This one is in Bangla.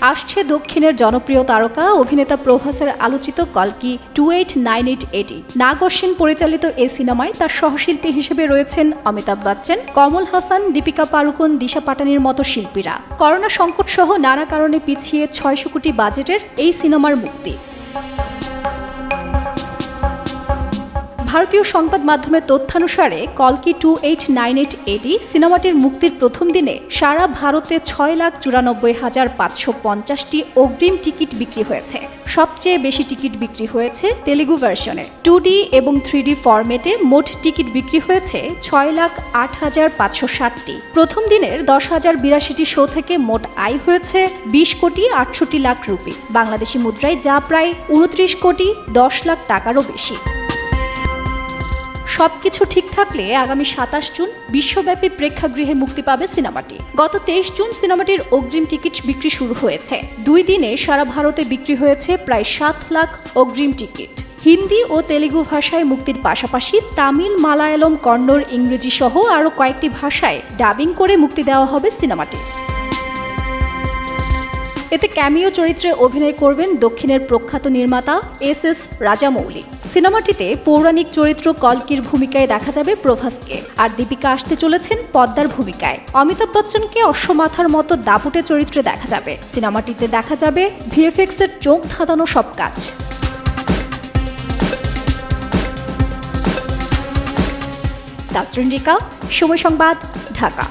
আসছে দক্ষিণের জনপ্রিয় তারকা অভিনেতা প্রভাসের আলোচিত কল্কি 289880 নাগ অশ্বিন পরিচালিত এই সিনেমায় তার সহশিল্পী হিসেবে রয়েছেন অমিতাভ বচ্চন, কমল হাসান, দীপিকা পাড়ুকোন, দিশা পাটানির মতো শিল্পীরা। করোনা সংকট সহ নানা কারণে পিছিয়ে 600 কোটি বাজেটের এই সিনেমার মুক্তি। ভারতীয় সংবাদ মাধ্যমের তথ্যানুসারে কল্কি 289880 সিনেমাটির মুক্তির প্রথম দিনে সারা ভারতে 6,94,550টি অগ্রিম টিকিট বিক্রি হয়েছে। সবচেয়ে বেশি টিকিট বিক্রি হয়েছে তেলুগু ভার্সনে। 2D এবং 3D ফরম্যাটে মোট টিকিট বিক্রি হয়েছে 6,08,560টি। প্রথম দিনের 10,082টি শো থেকে মোট আয় হয়েছে 20,68,00,000 রুপি, বাংলাদেশি মুদ্রায় যা প্রায় 29 কোটি 10 লাখ টাকারও বেশি। সবকিছু ঠিক থাকলে আগামী 27 জুন বিশ্বব্যাপী প্রেক্ষাগৃহে মুক্তি পাবে সিনেমাটি। গত 23 জুন সিনেমাটির অগ্রিম টিকিট বিক্রি শুরু হয়েছে। 2 দিনে সারা ভারতে বিক্রি হয়েছে প্রায় 7 লাখ অগ্রিম টিকিট। হিন্দি ও তেলুগু ভাষায় মুক্তির পাশাপাশি তামিল, মালায়ালম, কন্নড়, ইংরেজি সহ আরও কয়েকটি ভাষায় ডাবিং করে মুক্তি দেওয়া হবে সিনেমাটি। এতে ক্যামিও চরিত্রে অভিনয় করবেন দক্ষিণের প্রখ্যাত নির্মাতা এস রাজামৌলি। সিনেমাটিতে পৌরাণিক চরিত্র কল্কির ভূমিকায় দেখা যাবে প্রভাসকে, আর দীপিকা আসতে চলেছেন পদ্মার ভূমিকায়। অমিতাভ বচ্চনকে অশ্বমাথার মতো দাপুটে চরিত্রে দেখা যাবে। সিনেমাটিতে দেখা যাবে ভিএফএক্স এর চোখ ধাঁধানো সব কাজ। তাসরিন রিকা, সময় সংবাদ, ঢাকা।